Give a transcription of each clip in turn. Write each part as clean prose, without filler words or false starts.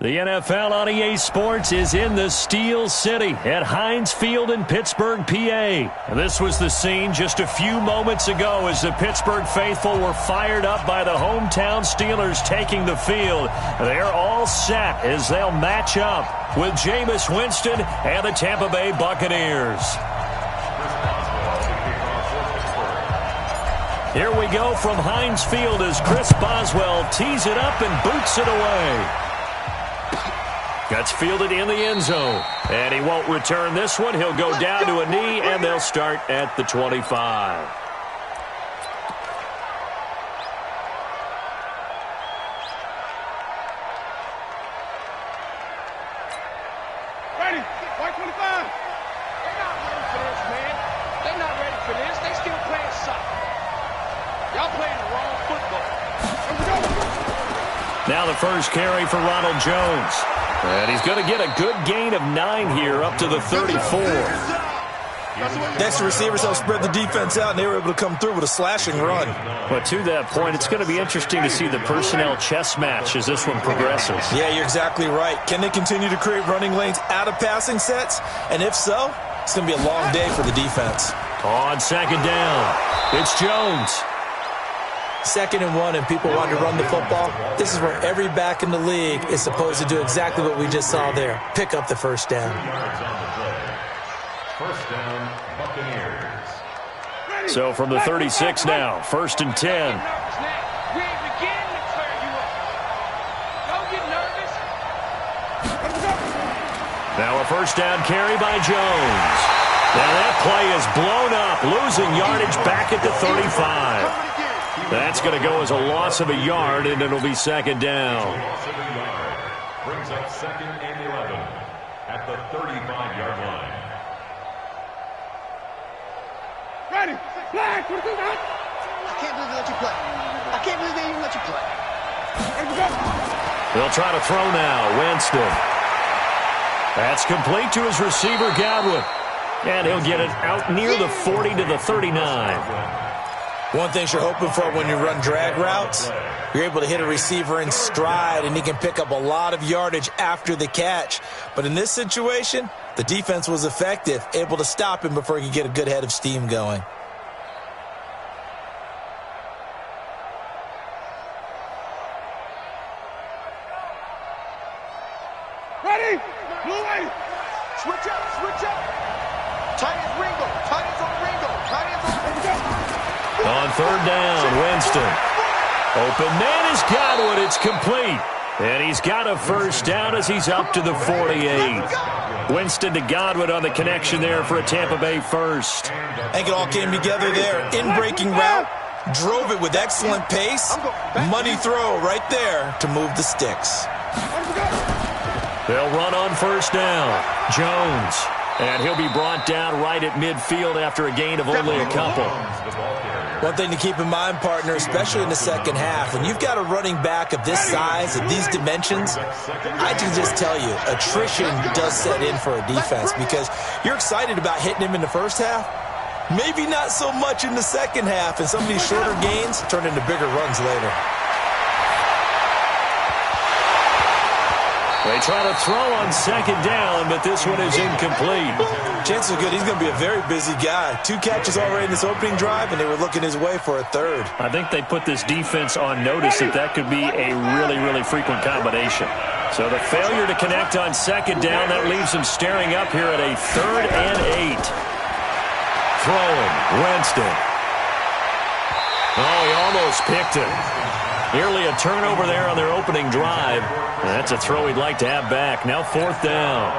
The NFL on EA Sports is in the Steel City at Heinz Field in Pittsburgh, PA. This was the scene just a few moments ago as the Pittsburgh faithful were fired up by the hometown Steelers taking the field. They're all set as they'll match up with Jameis Winston and the Tampa Bay Buccaneers. Here we go from Heinz Field as Chris Boswell tees it up and boots it away. That's fielded in the end zone. And he won't return this one. He'll go down to a knee, and they'll start at the 25. Ready, white 25. They're not ready for this, man. They're not ready for this. They still playing soccer. Y'all playing the wrong football. Now the first carry for Ronald Jones. And he's going to get a good gain of 9 here up to the 34. Next receivers helped spread the defense out, and they were able to come through with a slashing run. But to that point, it's going to be interesting to see the personnel chess match as this one progresses. Yeah, you're exactly right. Can they continue to create running lanes out of passing sets? And if so, it's going to be a long day for the defense. On second down, it's Jones. 2nd and 1, and people want to run the football. This is where every back in the league is supposed to do exactly what we just saw there. Pick up the first down. First down, Buccaneers. So from the 36 now, 1st and 10. We ain't beginning to clear you up. Don't get nervous. Now a first down carry by Jones. Now that play is blown up, losing yardage back at the 35. That's going to go as a loss of a yard, and it'll be 2nd down. Loss of a yard brings up 2nd and 11 at the 35-yard line. Ready, flag, what is that? I can't believe they let you play. I can't believe they even let you play. They'll try to throw now. Winston. That's complete to his receiver, Godwin. And he'll get it out near the 40 to the 39. One thing you're hoping for when you run drag routes, you're able to hit a receiver in stride, and he can pick up a lot of yardage after the catch. But in this situation, the defense was effective, able to stop him before he could get a good head of steam going. Ready, blue way. Switch up, switch up. Tight ends Ringo, tight ends on Ringo, tight ends on Ringo. On 3rd down, Winston. Open man is Godwin. It's complete. And he's got a first down as he's up to the 48. Winston to Godwin on the connection there for a Tampa Bay first. I think it all came together there. In-breaking route, drove it with excellent pace. Money throw right there to move the sticks. They'll run on 1st down. Jones. And he'll be brought down right at midfield after a gain of only a couple. One thing to keep in mind, partner, especially in the second half, when you've got a running back of this size, of these dimensions, I can just tell you, attrition does set in for a defense because you're excited about hitting him in the first half. Maybe not so much in the second half, and some of these shorter gains turn into bigger runs later. They try to throw on 2nd down, but this one is incomplete. Chances are good he's going to be a very busy guy. 2 catches already in this opening drive, and they were looking his way for a 3rd. I think they put this defense on notice that could be a really, really frequent combination. So the failure to connect on 2nd down, that leaves him staring up here at a 3rd and 8. Throwing, Winston. Oh, he almost picked it. Nearly a turnover there on their opening drive. That's a throw he'd like to have back. Now 4th down.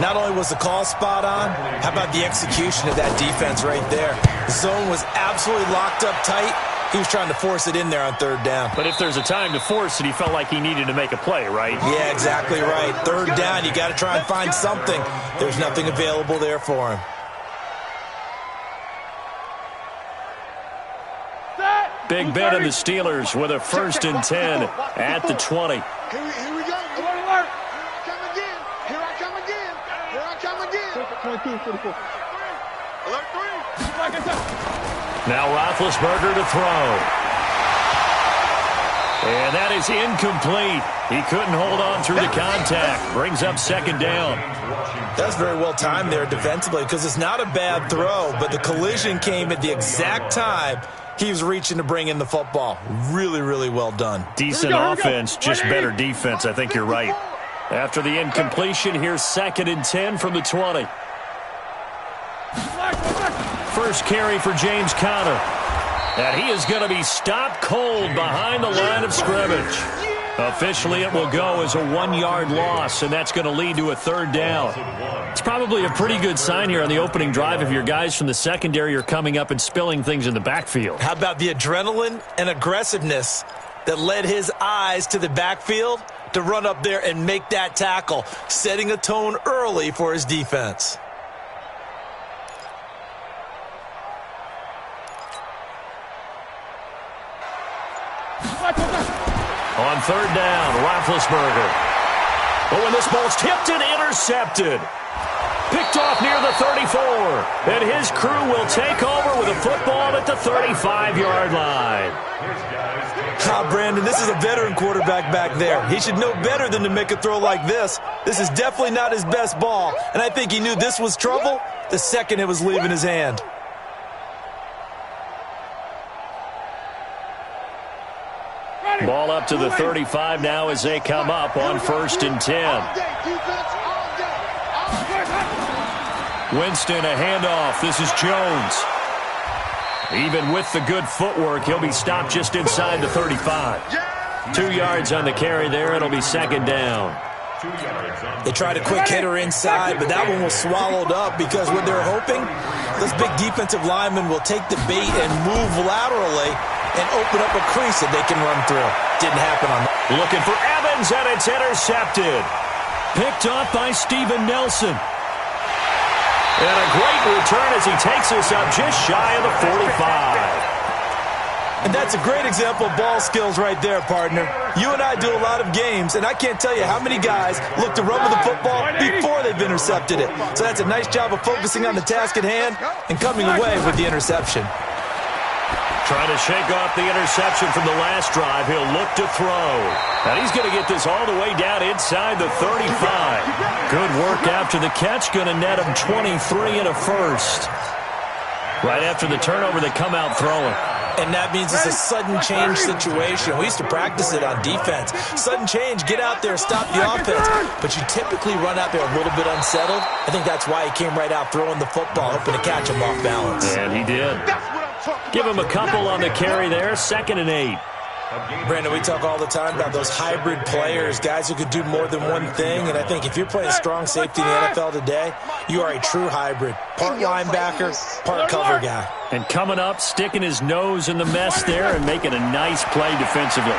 Not only was the call spot on, how about the execution of that defense right there? The zone was absolutely locked up tight. He was trying to force it in there on 3rd down. But if there's a time to force it, he felt like he needed to make a play, right? Yeah, exactly right. 3rd down, you got to try and find something. There's nothing available there for him. Big bet on the Steelers with a 1st and 10 at the 20. Here we go. Alert. Here I come again. Here I come again. 22, 44. Alert 3. Now Roethlisberger to throw. And that is incomplete. He couldn't hold on through the contact. Brings up second down. That's very well timed there defensively because it's not a bad throw, but the collision came at the exact time he was reaching to bring in the football. Really, really well done. Decent offense, just better defense. I think you're right. After the incompletion, here's 2nd and 10 from the 20. First carry for James Conner. And he is going to be stopped cold behind the line of scrimmage. Officially, it will go as a 1-yard loss, and that's going to lead to a 3rd down. It's probably a pretty good sign here on the opening drive if your guys from the secondary are coming up and spilling things in the backfield. How about the adrenaline and aggressiveness that led his eyes to the backfield to run up there and make that tackle, setting a tone early for his defense. On 3rd down, Roethlisberger. Oh, and this ball's tipped and intercepted. Picked off near the 34. And his crew will take over with a football at the 35-yard line. Brandon, this is a veteran quarterback back there. He should know better than to make a throw like this. This is definitely not his best ball. And I think he knew this was trouble the second it was leaving his hand. Ball up to the 35 now as they come up on 1st and 10. Winston, a handoff. This is Jones. Even with the good footwork, he'll be stopped just inside the 35. 2 yards on the carry there. It'll be 2nd down. They tried a quick hitter inside, but that one was swallowed up because what they're hoping, those big defensive linemen will take the bait and move laterally and open up a crease that they can run through. Didn't happen on that. Looking for Evans, and it's intercepted. Picked off by Steven Nelson. And a great return as he takes us up just shy of the 45. And that's a great example of ball skills right there, partner. You and I do a lot of games, and I can't tell you how many guys look to run with the football before they've intercepted it. So that's a nice job of focusing on the task at hand and coming away with the interception. Trying to shake off the interception from the last drive. He'll look to throw. And he's going to get this all the way down inside the 35. Good work after the catch. Going to net him 23 and a first. Right after the turnover, they come out throwing. And that means it's a sudden change situation. We used to practice it on defense. Sudden change, get out there, stop the offense. But you typically run out there a little bit unsettled. I think that's why he came right out throwing the football, hoping to catch him off balance. And he did. Give him a couple on the carry there. 2nd and 8. Brandon, we talk all the time about those hybrid players, guys who could do more than one thing. And I think if you're playing strong safety in the NFL today, you are a true hybrid. Part linebacker, part cover guy. And coming up, sticking his nose in the mess there and making a nice play defensively.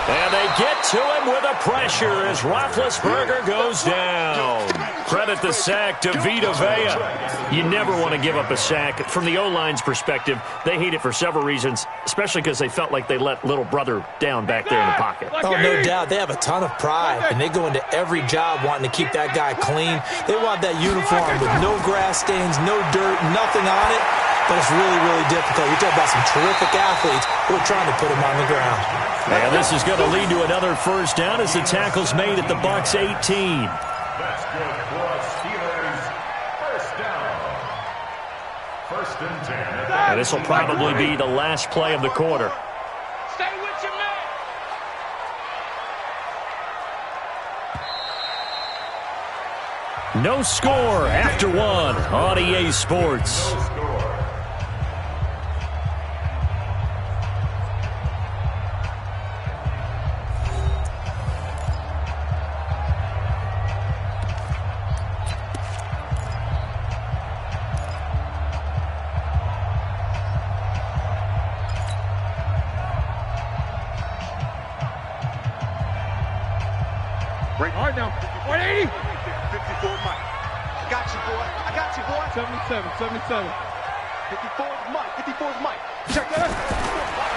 And they get to him with a pressure as Roethlisberger goes down. Credit the sack to Vita Vea. You never want to give up a sack. From the O-line's perspective, they hate it for several reasons, especially because they felt like they let little brother down back there in the pocket. Oh, no doubt. They have a ton of pride, and they go into every job wanting to keep that guy clean. They want that uniform with no grass stains, no dirt, nothing on it. But it's really, really difficult. You're talking about some terrific athletes who are trying to put him on the ground. And this is going to lead to another first down as the tackle's made at the Bucs 18. That's good for us, Steelers. First down. 1st and 10. And this will probably be the last play of the quarter. Stay with your man. No score after one on EA Sports. All right now. 180. 54 Mike. I got you, boy. I got you, boy. 77. 54 Mike. 54 Mike. Check that out.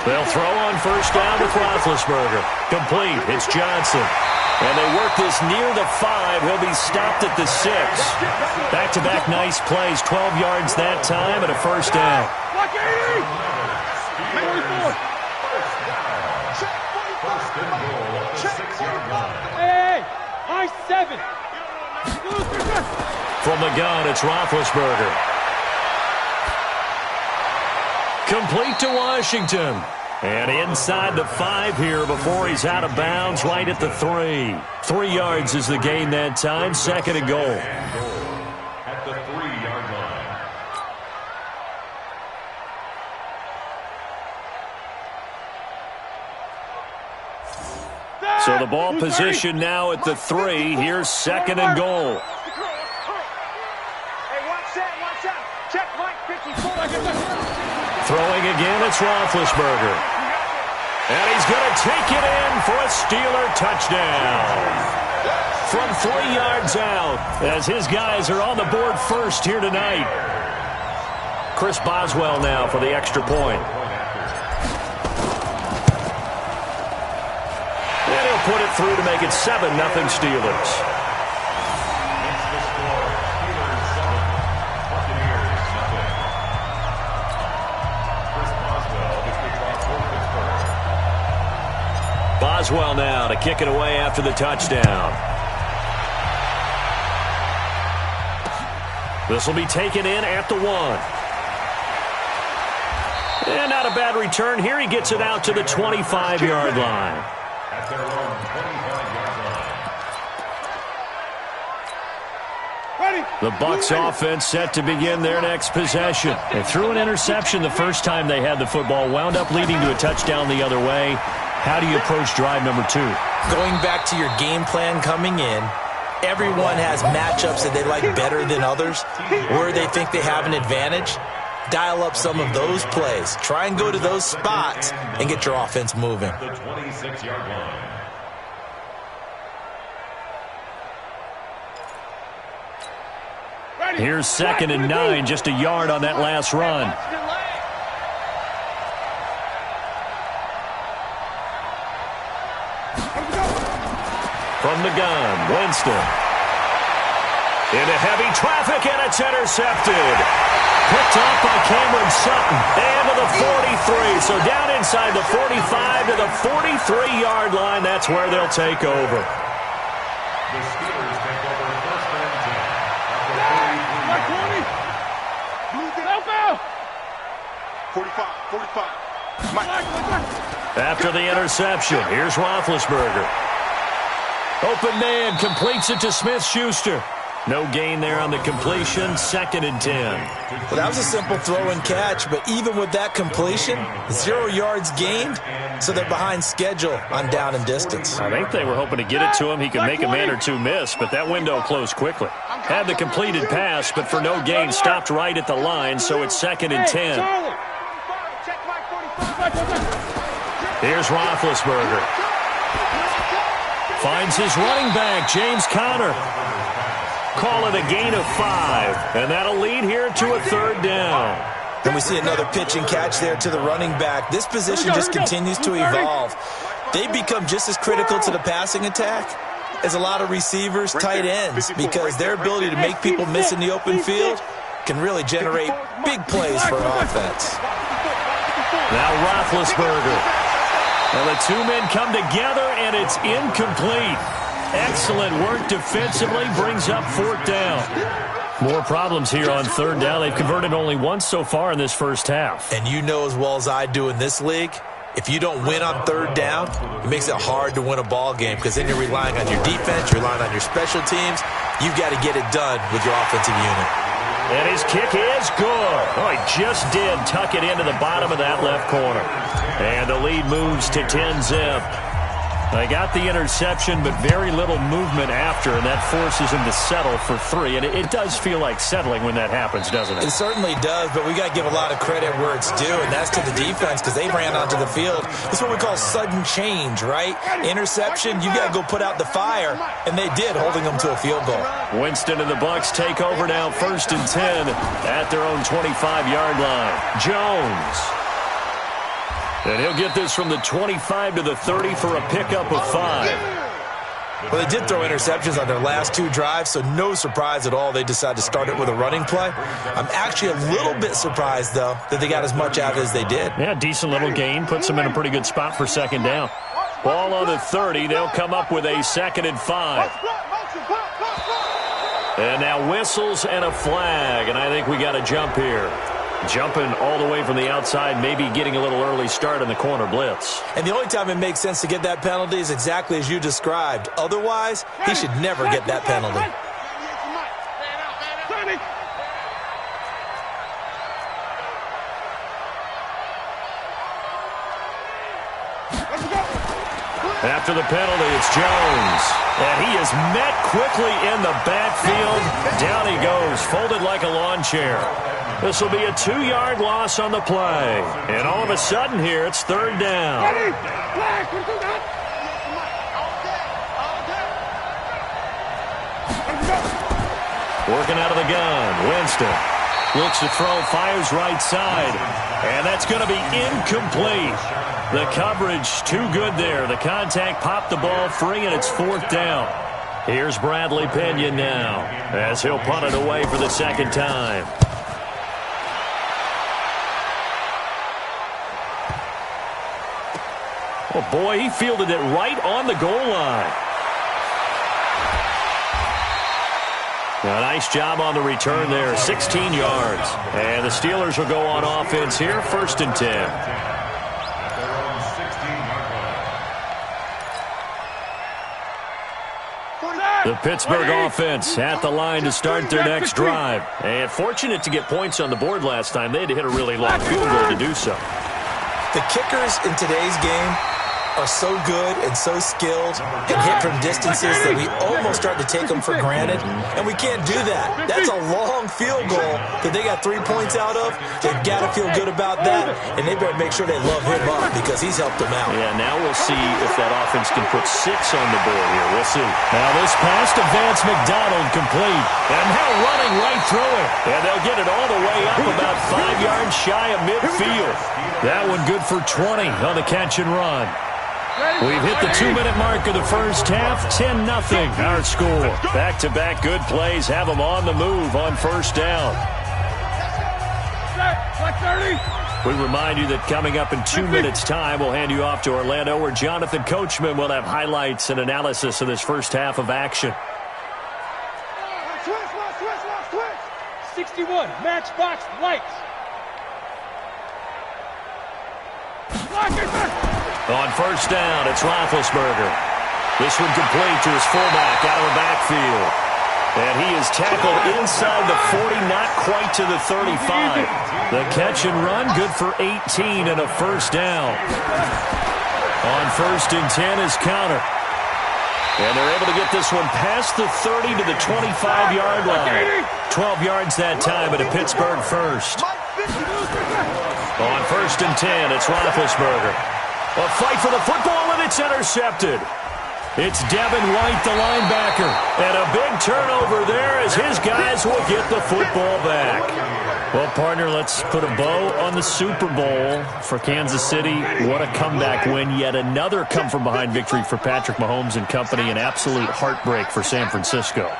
They'll throw on first down with Roethlisberger. Complete. It's Johnson. And they work this near the 5. He'll be stopped at the 6. Back-to-back nice plays. 12 yards that time and a first down. Block 80. 44. First and goal at the 6-yard line. Hey, high 7. From the gun, it's Roethlisberger. Complete to Washington. And inside the 5 here before he's out of bounds right at the 3. 3 yards is the gain that time. Second and goal. At the 3-yard line. So the ball position now at the 3. Here's second and goal. Throwing again, it's Roethlisberger. And he's going to take it in for a Steeler touchdown. From 3 yards out, as his guys are on the board first here tonight. Chris Boswell now for the extra point. And he'll put it through to make it 7-0 Steelers. Boswell now to kick it away after the touchdown. This will be taken in at the 1. And not a bad return here. He gets it out to the 25-yard line. At their own 25-yard line. The Bucs offense set to begin their next possession. They threw an interception the first time they had the football, wound up leading to a touchdown the other way. How do you approach drive number 2? Going back to your game plan coming in, everyone has matchups that they like better than others, where they think they have an advantage. Dial up some of those plays. Try and go to those spots and get your offense moving. The 26-yard line. Here's second and 9, just a yard on that last run. From the gun, Winston. Into heavy traffic, and it's intercepted. Picked off by Cameron Sutton. And to the 43. So down inside the 45 to the 43-yard line. That's where they'll take over. The Steelers take over first and 10 at the 45. After the interception, here's Roethlisberger. Open man, completes it to Smith-Schuster. No gain there on the completion, second and 10. Well, that was a simple throw and catch, but even with that completion, 0 yards gained, so they're behind schedule on down and distance. I think they were hoping to get it to him. He could make a man or two miss, but that window closed quickly. Had the completed pass, but for no gain, stopped right at the line, so it's second and 10. Here's Roethlisberger. Finds his running back, James Conner. Call it a gain of 5, and that'll lead here to a third down. And we see another pitch and catch there to the running back. This position just continues to evolve. They become just as critical to the passing attack as a lot of receivers, tight ends, because their ability to make people miss in the open field can really generate big plays for an offense. Now Roethlisberger. Well, the two men come together, and it's incomplete. Excellent work defensively, brings up fourth down. More problems here on third down. They've converted only once so far in this first half. And you know as well as I do in this league, if you don't win on third down, it makes it hard to win a ball game because then you're relying on your defense, you're relying on your special teams. You've got to get it done with your offensive unit. And his kick is good. Oh, he just did tuck it into the bottom of that left corner. And the lead moves to 10-zip. They got the interception, but very little movement after, and that forces him to settle for 3. And it does feel like settling when that happens, doesn't it? It certainly does, but we got to give a lot of credit where it's due, and that's to the defense because they ran onto the field. That's what we call sudden change, right? Interception, you got to go put out the fire, and they did, holding them to a field goal. Winston and the Bucs take over now, first and 10 at their own 25-yard line. Jones. And he'll get this from the 25 to the 30 for a pickup of 5. Well, they did throw interceptions on their last 2 drives, so no surprise at all they decided to start it with a running play. I'm actually a little bit surprised, though, that they got as much out as they did. Yeah, decent little gain. Puts them in a pretty good spot for second down. Ball on the 30. They'll come up with a 2nd and 5. And now whistles and a flag, and I think we got a jump here. Jumping all the way from the outside, maybe getting a little early start in the corner blitz. And the only time it makes sense to get that penalty is exactly as you described. Otherwise, he should never get that penalty. After the penalty, it's Jones. And he is met quickly in the backfield. Down he goes, folded like a lawn chair. This will be a 2-yard loss on the play. And all of a sudden here, it's 3rd down. Working out of the gun, Winston. Looks to throw, fires right side. And that's going to be incomplete. The coverage too good there. The contact popped the ball free, and it's 4th down. Here's Bradley Pena now as he'll punt it away for the 2nd time. Oh, boy, he fielded it right on the goal line. A nice job on the return there, 16 yards. And the Steelers will go on offense here, 1st and 10. The Pittsburgh offense at the line to start their next drive. And fortunate to get points on the board last time. They had to hit a really long field goal to do so. The kickers in today's game are so good and so skilled and hit from distances that we almost start to take them for granted, and we can't do that. That's a long field goal that they got 3 points out of. They've got to feel good about that, and they better make sure they love him up because he's helped them out. Yeah, now we'll see if that offense can put 6 on the board here. We'll see. Now this pass to Vance McDonald complete, and now running right through it. And they'll get it all the way up about 5 yards shy of midfield. That one good for 20 on the catch and run. We've hit the 2-minute mark of the first half, 10-0 our score. Back-to-back good plays have them on the move on 1st down. We remind you that coming up in 2 minutes' time, we'll hand you off to Orlando, where Jonathan Coachman will have highlights and analysis of this first half of action. 61, matchbox lights. On 1st down, it's Roethlisberger. This one complete to his fullback out of the backfield. And he is tackled inside the 40, not quite to the 35. The catch and run, good for 18 and a 1st down. On 1st and 10 is counter. And they're able to get this one past the 30 to the 25-yard line. 12 yards that time at a Pittsburgh first. On 1st and 10, it's Roethlisberger. A fight for the football, and it's intercepted. It's Devin White, the linebacker. And a big turnover there as his guys will get the football back. Well, partner, let's put a bow on the Super Bowl for Kansas City. What a comeback win. Yet another come-from-behind victory for Patrick Mahomes and company. An absolute heartbreak for San Francisco.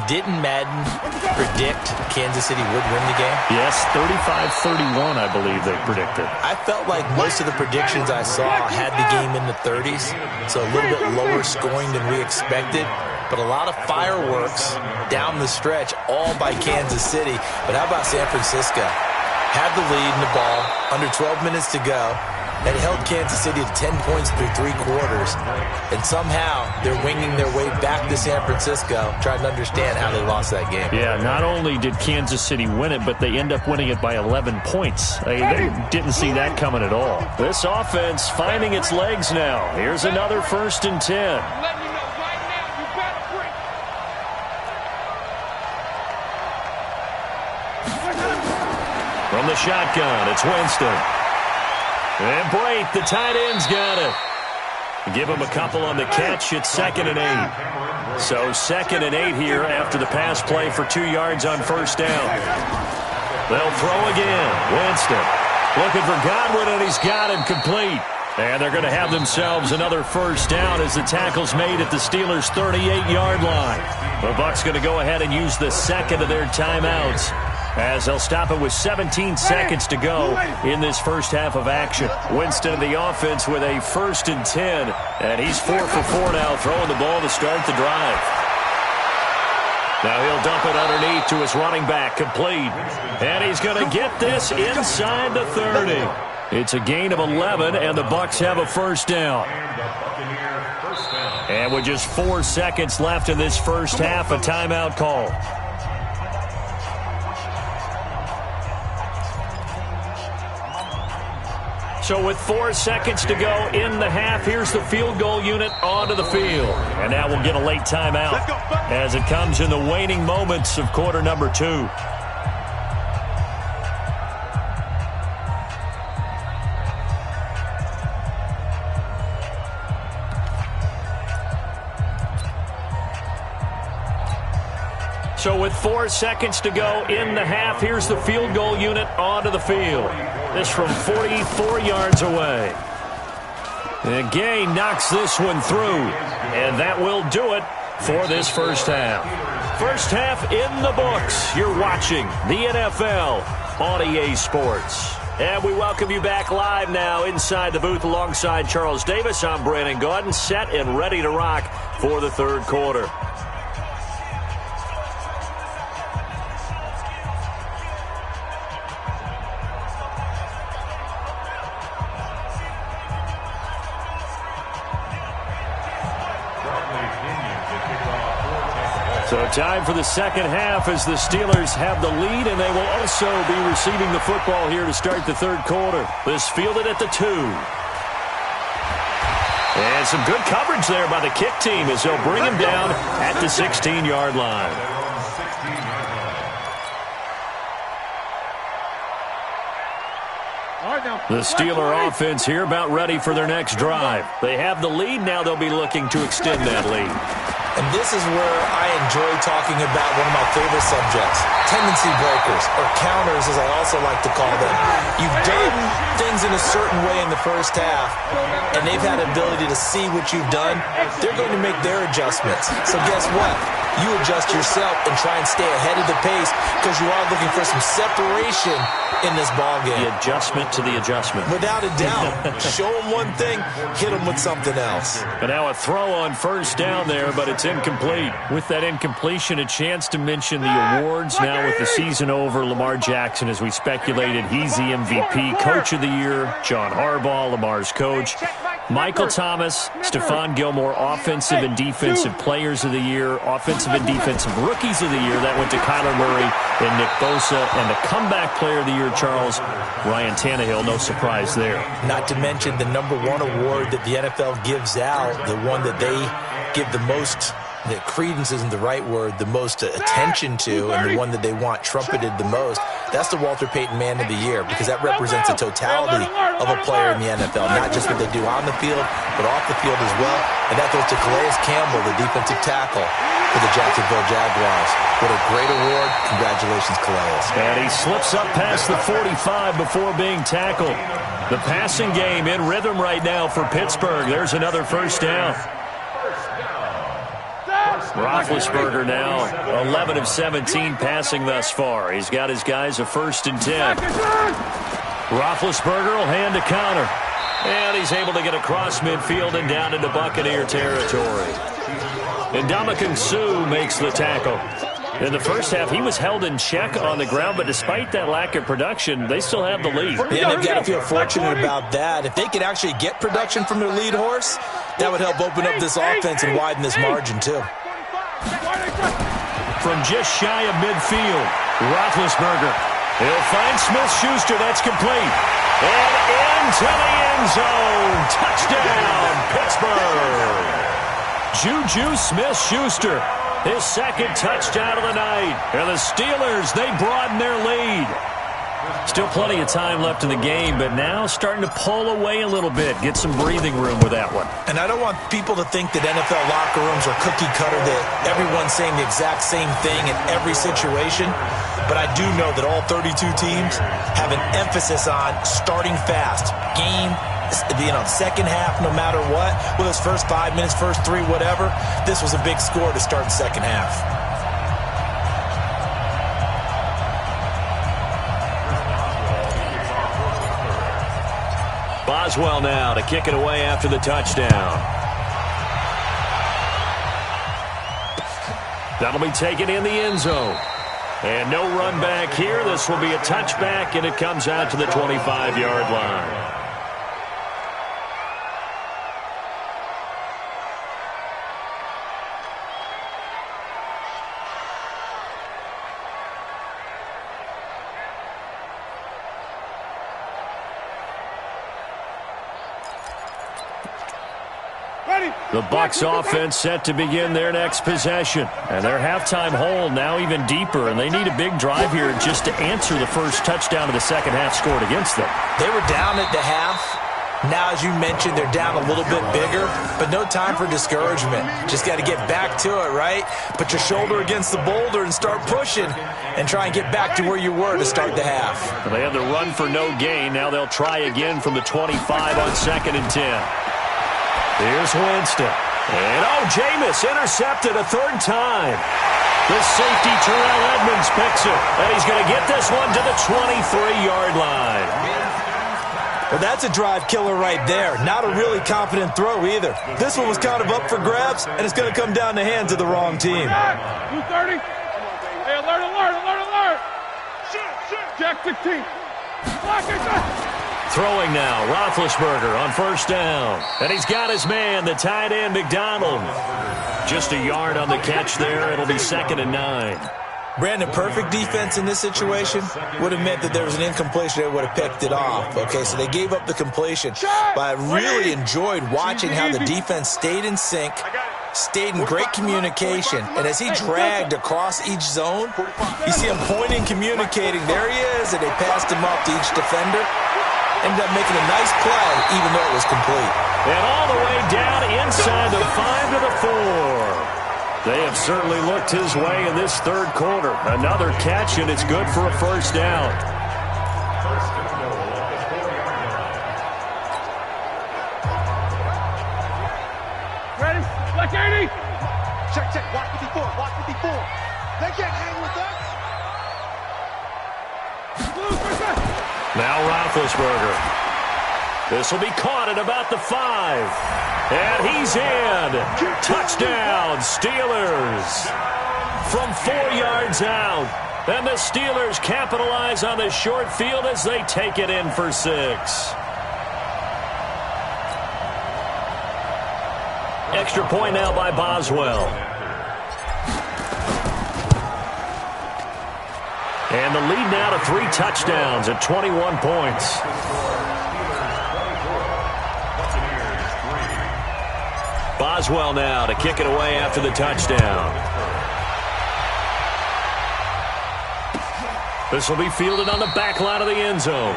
Didn't Madden predict Kansas City would win the game? Yes, 35-31, I believe they predicted. I felt like most of the predictions I saw had the game in the 30s, so a little bit lower scoring than we expected. But a lot of fireworks down the stretch, all by Kansas City. But how about San Francisco? Had the lead in the ball, under 12 minutes to go. That held Kansas City to 10 points through 3 quarters. And somehow they're winging their way back to San Francisco, trying to understand how they lost that game. Yeah, not only did Kansas City win it, but they end up winning it by 11 points. They didn't see that coming at all. This offense finding its legs now. Here's another 1st and 10. From the shotgun, it's Winston. And Blake, the tight end's got it. Give him a couple on the catch. It's 2nd and 8. So 2nd and 8 here after the pass play for 2 yards on 1st down. They'll throw again. Winston looking for Godwin, and he's got him complete. And they're going to have themselves another 1st down as the tackle's made at the Steelers' 38-yard line. The Bucs going to go ahead and use the 2nd of their timeouts as they'll stop it with 17 seconds to go in this first half of action. Winston in the offense with a 1st and 10, and he's 4 for 4 now, throwing the ball to start the drive. Now he'll dump it underneath to his running back, complete. And he's going to get this inside the 30. It's a gain of 11, and the Bucs have a first down. And with just 4 seconds left in this first half, a timeout call. So with 4 seconds to go in the half, here's the field goal unit onto the field. And now we'll get a late timeout as it comes in the waning moments of quarter number 2. So with 4 seconds to go in the half, here's the field goal unit onto the field. This from 44 yards away. And Gay knocks this one through. And that will do it for this first half. First half in the books. You're watching the NFL on EA Sports. And we welcome you back live now inside the booth alongside Charles Davis. I'm Brandon Gaudin, set and ready to rock for the third quarter. So time for the second half as the Steelers have the lead, and they will also be receiving the football here to start the third quarter. This fielded at the 2. And some good coverage there by the kick team as they'll bring him down at the 16-yard line. The Steeler offense here about ready for their next drive. They have the lead. Now they'll be looking to extend that lead. And this is where I enjoy talking about one of my favorite subjects, tendency breakers, or counters as I also like to call them. You've done things in a certain way in the first half, and they've had the ability to see what you've done. They're going to make their adjustments. So guess what? You adjust yourself and try and stay ahead of the pace because you are looking for some separation in this ballgame. The adjustment to the adjustment. Without a doubt. Show them one thing, hit them with something else. But now a throw on first down there, but it's incomplete. With that incompletion, a chance to mention the awards. Now with the season over, Lamar Jackson, as we speculated, he's the MVP, Coach of the Year. John Harbaugh, Lamar's coach. Michael Thomas, Stephon Gilmore, Offensive and Defensive Players of the Year, Offensive and Defensive Rookies of the Year. That went to Kyler Murray and Nick Bosa. And the Comeback Player of the Year, Charles, Ryan Tannehill. No surprise there. Not to mention the #1 award that the NFL gives out, the one that they give the most, that credence isn't the right word, the most attention to, and the one that they want trumpeted the most. That's the Walter Payton Man of the Year, because that represents the totality of a player in the NFL, not just what they do on the field, but off the field as well. And that goes to Calais Campbell, the defensive tackle for the Jacksonville Jaguars. What a great award. Congratulations, Calais. And he slips up past the 45 before being tackled. The passing game in rhythm right now for Pittsburgh. There's another first down. Roethlisberger now 11 of 17 passing thus far. He's got his guys a 1st and 10. Roethlisberger will hand a counter. And he's able to get across midfield and down into Buccaneer territory. And Ndamukong Suh makes the tackle. In the first half, he was held in check on the ground, but despite that lack of production, they still have the lead. Yeah, they've got to feel fortunate about that. If they could actually get production from their lead horse, that would help open up this offense and widen this margin, too. From just shy of midfield, Roethlisberger. He'll find Smith-Schuster. That's complete. And into the end zone. Touchdown, Pittsburgh. Juju Smith-Schuster, his second touchdown of the night. And the Steelers, they broaden their lead. Still plenty of time left in the game, but now starting to pull away a little bit. Get some breathing room with that one. And I don't want people to think that NFL locker rooms are cookie cutter, that everyone's saying the exact same thing in every situation. But I do know that all 32 teams have an emphasis on starting fast. Game, second half, no matter what. Whether it's first 5 minutes, first 3, whatever. This was a big score to start the second half. Boswell now to kick it away after the touchdown. That'll be taken in the end zone. And no run back here. This will be a touchback, and it comes out to the 25-yard line. The Bucs offense set to begin their next possession. And their halftime hole now even deeper, and they need a big drive here just to answer the first touchdown of the second half scored against them. They were down at the half. Now, as you mentioned, they're down a little bit bigger, but no time for discouragement. Just got to get back to it, right? Put your shoulder against the boulder and start pushing and try and get back to where you were to start the half. Well, they had the run for no gain. Now they'll try again from the 25 on 2nd and 10. Here's Winston. And, Jameis intercepted a third time. The safety, Terrell Edmonds, picks it. And he's going to get this one to the 23-yard line. Well, that's a drive killer right there. Not a really confident throw either. This one was kind of up for grabs, and it's going to come down the hands of the wrong team. 230. Hey, alert. Jack 16. Throwing now, Roethlisberger on first down. And he's got his man, the tight end, McDonald. Just a yard on the catch there. It'll be 2nd and 9. Brandon, perfect defense in this situation would have meant that there was an incompletion that would have picked it off. Okay, so they gave up the completion. But I really enjoyed watching how the defense stayed in sync, stayed in great communication, and as he dragged across each zone, you see him pointing, communicating. There he is, and they passed him off to each defender. Ended up making a nice play, even though it was complete. And all the way down inside the 5 to the 4. They have certainly looked his way in this third quarter. Another catch, and it's good for a first down. Ready? Black 80. Check. Watch 54. They can't hang with us. Now Roethlisberger. This will be caught at about the 5. And he's in. Touchdown, Steelers. From 4 yards out. And the Steelers capitalize on the short field as they take it in for 6. Extra point now by Boswell. And the lead now to 3 touchdowns at 21 points. Boswell now to kick it away after the touchdown. This will be fielded on the back line of the end zone.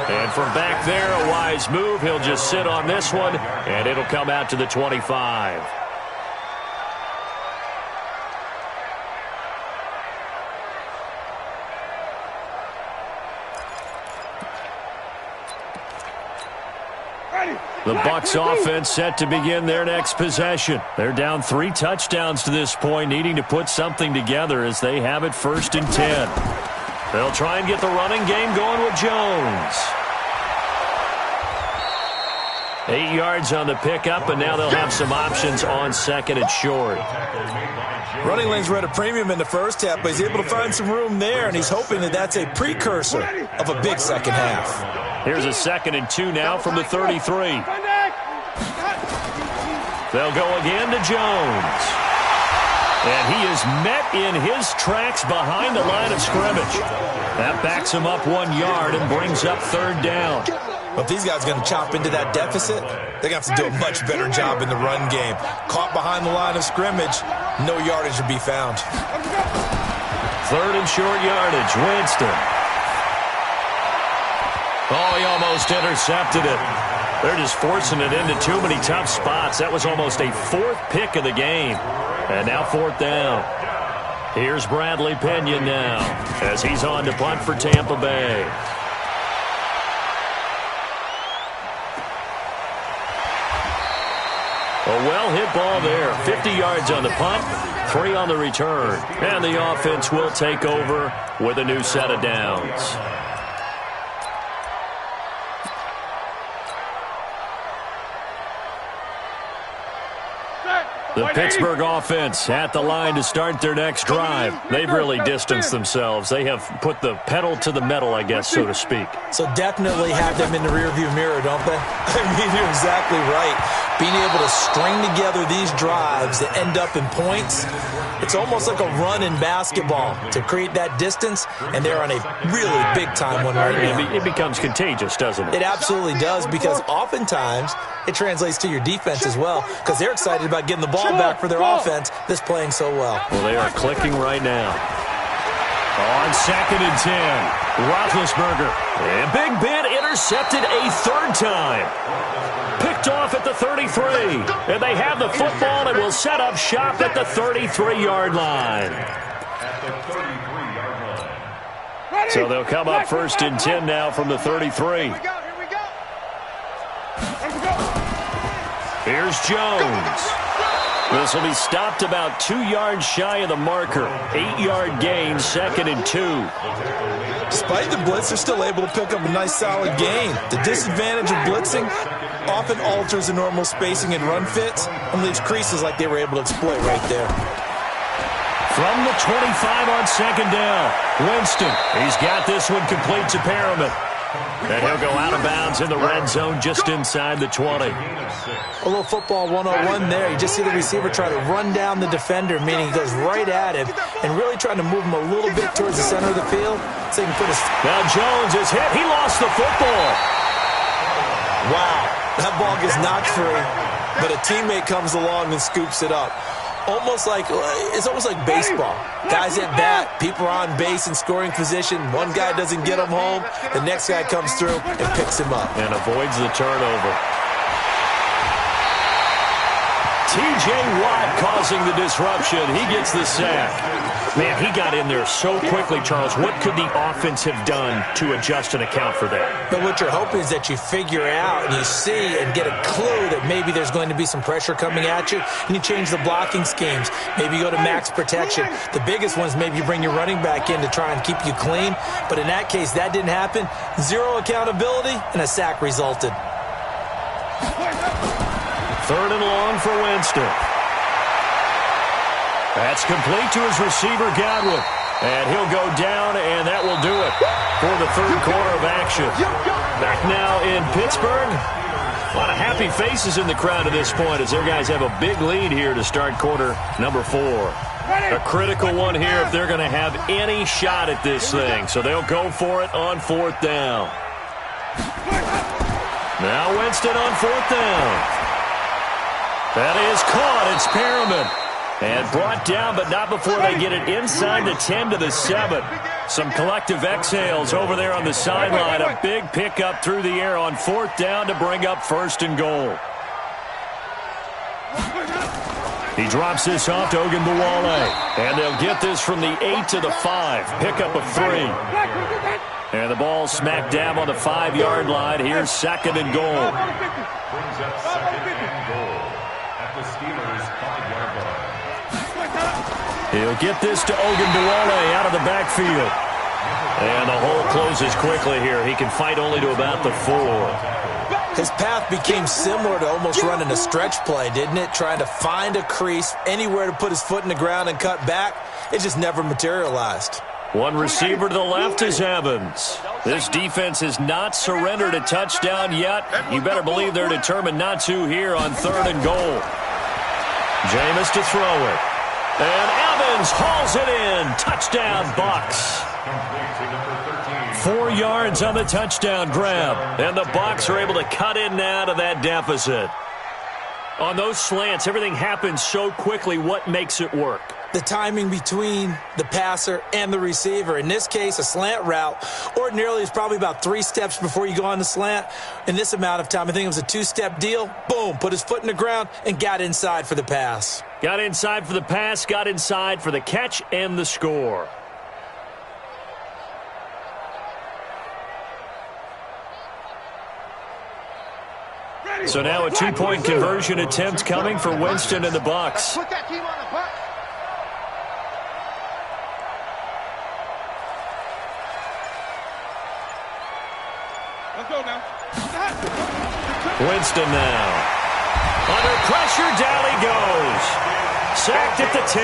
And from back there, a wise move. He'll just sit on this one, and it'll come out to the 25. The Bucs offense set to begin their next possession. They're down 3 touchdowns to this point, needing to put something together as they have it 1st and 10. They'll try and get the running game going with Jones. 8 yards on the pickup, and now they'll have some options on 2nd and short. Running lanes were at a premium in the first half, but he's able to find some room there, and he's hoping that that's a precursor of a big second half. Here's a 2nd and 2 now from the 33. They'll go again to Jones. And he is met in his tracks behind the line of scrimmage. That backs him up 1 yard and brings up 3rd down. But if these guys are going to chop into that deficit, they're going to have to do a much better job in the run game. Caught behind the line of scrimmage, no yardage to be found. 3rd and short yardage, Winston. Oh, he almost intercepted it. They're just forcing it into too many tough spots. That was almost a 4th pick of the game. And now 4th down. Here's Bradley Pinion now as he's on to punt for Tampa Bay. A well-hit ball there. 50 yards on the punt, 3 on the return. And the offense will take over with a new set of downs. Pittsburgh offense at the line to start their next drive. They've really distanced themselves. They have put the pedal to the metal, I guess, so to speak. So definitely have them in the rearview mirror, don't they? I mean, you're exactly right. Being able to string together these drives that end up in points, it's almost like a run in basketball to create that distance, and they're on a really big-time one right now. It becomes contagious, doesn't it? It absolutely does, because oftentimes it translates to your defense as well, because they're excited about getting the ball back for their offense that's playing so well. Well, they are clicking right now. On 2nd and 10, Roethlisberger. And Big Ben intercepted a third time. Picked off at the 33. And they have the football and will set up shop at the 33-yard line. So they'll come up 1st and 10 now from the 33. Here's Jones. This will be stopped about 2 yards shy of the marker. 8-yard gain, 2nd and 2. Despite the blitz, they're still able to pick up a nice solid gain. The disadvantage of blitzing often alters the normal spacing and run fits and leaves creases like they were able to exploit right there. From the 25 on 2nd down, Winston. He's got this one complete to Perriman. And he'll go out of bounds in the red zone just inside the 20. A little football 101 there. You just see the receiver try to run down the defender, meaning he goes right at him and really trying to move him a little bit towards the center of the field so he can put his... Now Jones is hit. He lost the football. Wow. That ball gets knocked free, but a teammate comes along and scoops it up. It's almost like baseball. Guys at bat, people are on base in scoring position. One guy doesn't get him home. The next guy comes through and picks him up. And avoids the turnover. T.J. Watt causing the disruption. He gets the sack. Man, he got in there so quickly, Charles. What could the offense have done to adjust and account for that? But what you're hoping is that you figure out and you see and get a clue that maybe there's going to be some pressure coming at you, and you change the blocking schemes. Maybe you go to max protection. The biggest one is maybe you bring your running back in to try and keep you clean. But in that case, that didn't happen. Zero accountability, and a sack resulted. 3rd and long for Winston. That's complete to his receiver, Godwin. And he'll go down, and that will do it for the 3rd quarter of action. Back now in Pittsburgh. A lot of happy faces in the crowd at this point as their guys have a big lead here to start quarter number 4. A critical one here if they're going to have any shot at this thing. So they'll go for it on 4th down. Now Winston on 4th down. That is caught. It's Perriman. And brought down, but not before they get it inside the 10 to the 7. Some collective exhales over there on the sideline. A big pickup through the air on 4th down to bring up 1st and goal. He drops this off to Ogunbowale. And they'll get this from the 8 to the 5. Pickup of 3. And the ball smack dab on the 5-yard line. Here's 2nd and goal. Brings up 2nd and goal at the Steelers' 5-yard line. He'll get this to Ogunbowale out of the backfield. And the hole closes quickly here. He can fight only to about the 4. His path became similar to almost running a stretch play, didn't it? Trying to find a crease, anywhere to put his foot in the ground and cut back. It just never materialized. One receiver to the left is Evans. This defense has not surrendered a touchdown yet. You better believe they're determined not to here on 3rd and goal. Jameis to throw it. And Evans hauls it in. Touchdown, Bucs. 4 yards on the touchdown grab. And the Bucs are able to cut in now to that deficit. On those slants, everything happens so quickly. What makes it work? The timing between the passer and the receiver. In this case, a slant route ordinarily is probably about 3 steps before you go on the slant. In this amount of time, I think it was a 2-step deal. Boom, put his foot in the ground and got inside for the pass. Got inside for the pass, got inside for the catch and the score. So now a 2-point conversion attempt coming for Winston and the Bucs. Put that team on the puck. Let's go now. Winston now. Under pressure, down he goes. Sacked at the 10.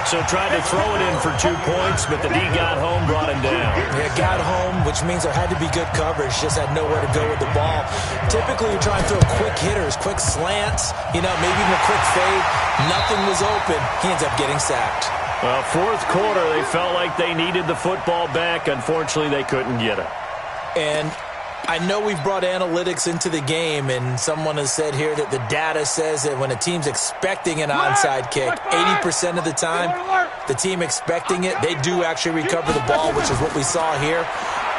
So tried to throw it in for 2 points, but the D got home, brought him down. Yeah, got home, which means there had to be good coverage. Just had nowhere to go with the ball. Typically, you try and throw quick hitters, quick slants, maybe even a quick fade. Nothing was open. He ends up getting sacked. Well, fourth quarter, they felt like they needed the football back. Unfortunately, they couldn't get it. And I know we've brought analytics into the game, and someone has said here that the data says that when a team's expecting an onside kick, 80% of the time, the team expecting it, they do actually recover the ball, which is what we saw here.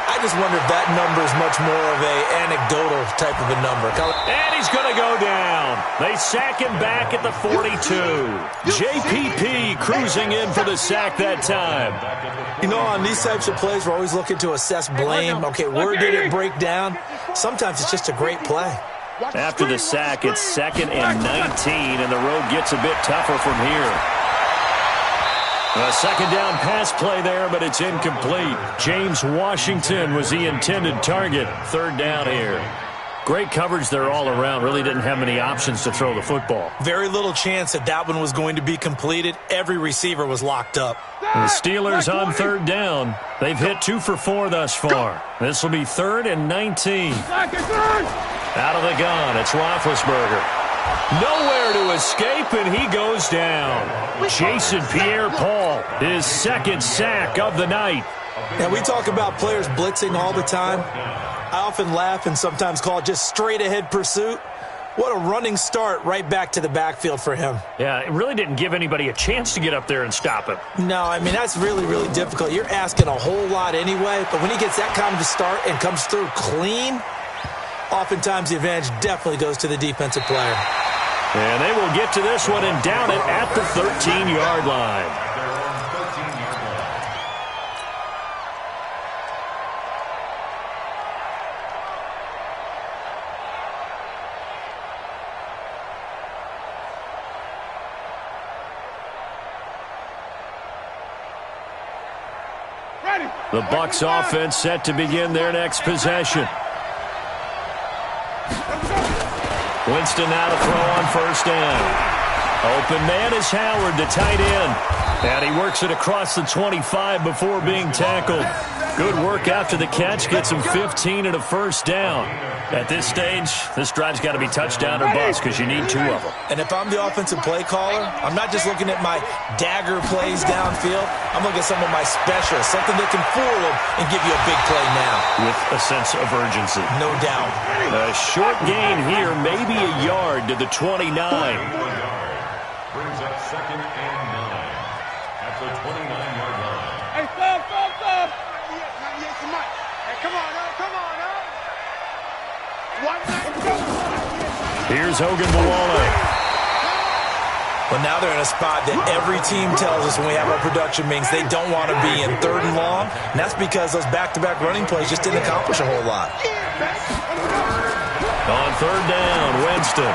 I just wonder if that number is much more of an anecdotal type of a number. And he's going to go down. They sack him back at the 42. JPP cruising in for the sack that time. On these types of plays, we're always looking to assess blame. Okay, where did it break down? Sometimes it's just a great play. After the sack, it's 2nd and 19, and the road gets a bit tougher from here. A second down pass play there, but it's incomplete. James Washington was the intended target. 3rd down here. Great coverage there all around. Really didn't have many options to throw the football. Very little chance that one was going to be completed. Every receiver was locked up. The Steelers on 3rd down. They've hit 2 for 4 thus far. This will be 3rd and 19. Out of the gun, it's Roethlisberger. Nowhere to escape, and he goes down. Jason Pierre-Paul, his 2nd sack of the night. Now, we talk about players blitzing all the time. I often laugh and sometimes call it just straight-ahead pursuit. What a running start right back to the backfield for him. Yeah, it really didn't give anybody a chance to get up there and stop him. No, that's really, really difficult. You're asking a whole lot anyway, but when he gets that kind of a start and comes through clean, oftentimes the advantage definitely goes to the defensive player. And they will get to this one and down it at the 13-yard line. The Bucs offense set to begin their next possession. Winston now to throw on 1st down. Open man is Howard, the tight end. And he works it across the 25 before being tackled. Good work after the catch. Gets him 15 and a 1st down. At this stage, this drive's got to be touchdown or bust because you need 2 of them. And if I'm the offensive play caller, I'm not just looking at my dagger plays downfield. I'm looking at some of my specials, something that can fool them and give you a big play now. With a sense of urgency. No doubt. A short gain here, maybe a yard to the 29. Brings up 2nd and 9 at the 29-yard line. Hey, stop. Not yet so much. Hey, come on up. Here's Hogan Bawale. Well, now they're in a spot that every team tells us when we have our production meetings they don't want to be in 3rd and long, and that's because those back-to-back running plays just didn't accomplish a whole lot. On 3rd down, Winston.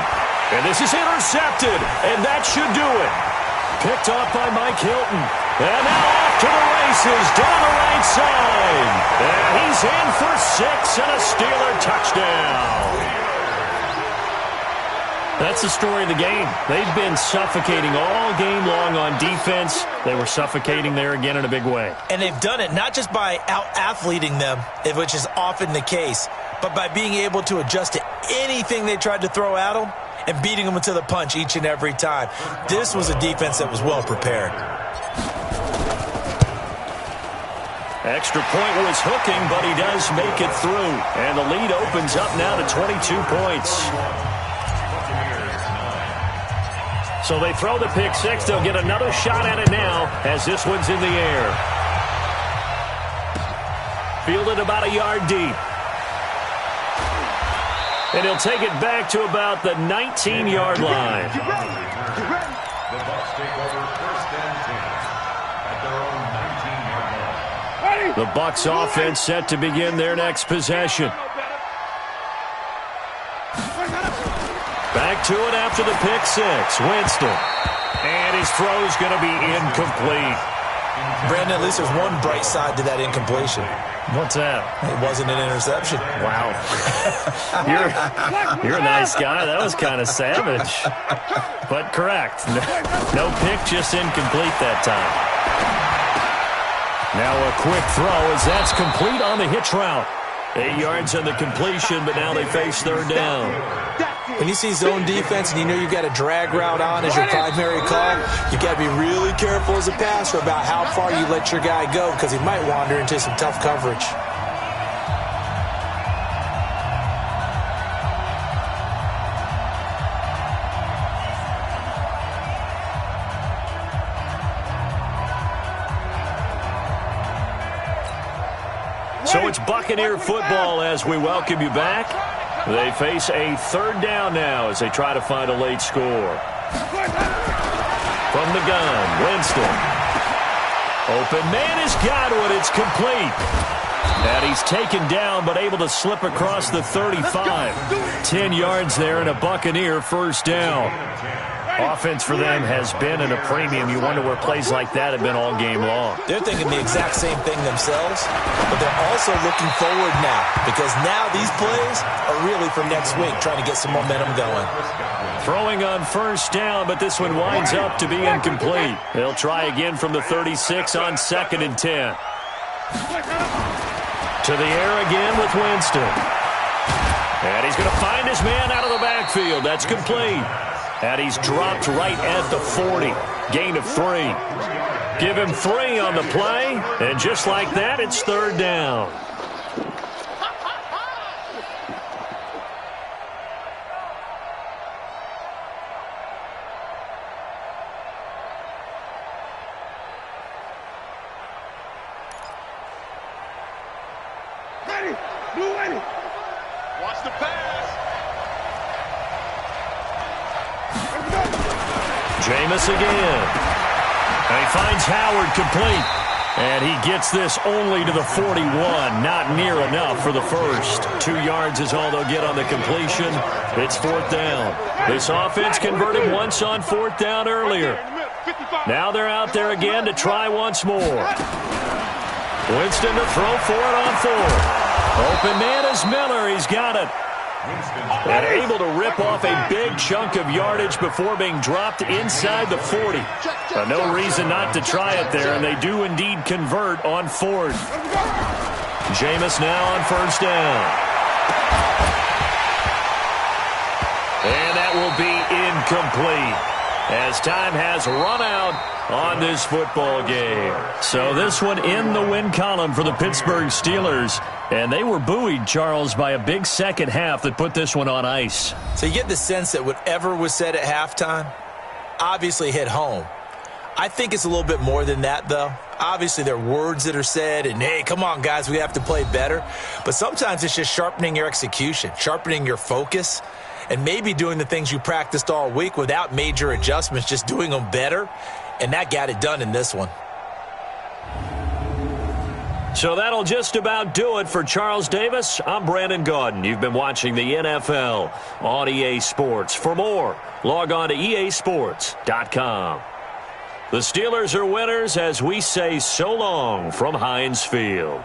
And this is intercepted, and that should do it. Picked off by Mike Hilton. And now off to the races down the right side. And he's in for 6 and a Steeler touchdown. That's the story of the game. They've been suffocating all game long on defense. They were suffocating there again in a big way. And they've done it not just by out-athleting them, which is often the case, but by being able to adjust to anything they tried to throw at them and beating them to the punch each and every time. This was a defense that was well prepared. Extra point was hooking, but he does make it through. And the lead opens up now to 22 points. So they throw the pick 6. They'll get another shot at it now as this one's in the air. Fielded about a yard deep. And he'll take it back to about the 19-yard line. The Bucs take over 1st and 10 at their own 19-yard line. The Bucs offense set to begin their next possession. Back to it after the pick 6. Winston. And his throw's going to be incomplete. Brandon, at least there's one bright side to that incompletion. What's that? It wasn't an interception. Wow. You're a nice guy. That was kind of savage. But correct. No pick, just incomplete that time. Now a quick throw as that's complete on the hitch route. 8 yards on the completion, but now they face third down. When you see zone defense and you know you've got a drag route on as your primary call, you've got to be really careful as a passer about how far you let your guy go because he might wander into some tough coverage. So it's Buccaneer football as we welcome you back. They face a third down now as they try to find a late score. From the gun, Winston. Open man has got one. It's complete. And he's taken down but able to slip across the 35. 10 yards there and a Buccaneer first down. Offense for them has been at a premium. You wonder where plays like that have been all game long. They're thinking the exact same thing themselves, but they're also looking forward now because now these plays are really for next week, trying to get some momentum going. Throwing on first down, but this one winds up to be incomplete. They'll try again from the 36 on 2nd and 10. To the air again with Winston. And he's going to find his man out of the backfield. That's complete. And he's dropped right at the 40. Gain of 3. Give him 3 on the play. And just like that, it's third down. Ready. Blue ready. Watch the pass. Jameis again. And he finds Howard complete. And he gets this only to the 41. Not near enough for the first. 2 yards is all they'll get on the completion. It's fourth down. This offense converted once on fourth down earlier. Now they're out there again to try once more. Winston to throw for it on 4. Open man is Miller. He's got it. And able to rip off a big chunk of yardage before being dropped inside the 40. No reason not to try it there, and they do indeed convert on 4th. Jameis now on first down. And that will be incomplete as time has run out on this football game. So this one in the win column for the Pittsburgh Steelers. And they were buoyed, Charles, by a big second half that put this one on ice. So you get the sense that whatever was said at halftime obviously hit home. I think it's a little bit more than that, though. Obviously, there are words that are said, and, hey, come on, guys, we have to play better. But sometimes it's just sharpening your execution, sharpening your focus, and maybe doing the things you practiced all week without major adjustments, just doing them better. And that got it done in this one. So that'll just about do it for Charles Davis. I'm Brandon Gaudin. You've been watching the NFL on EA Sports. For more, log on to easports.com. The Steelers are winners as we say so long from Heinz Field.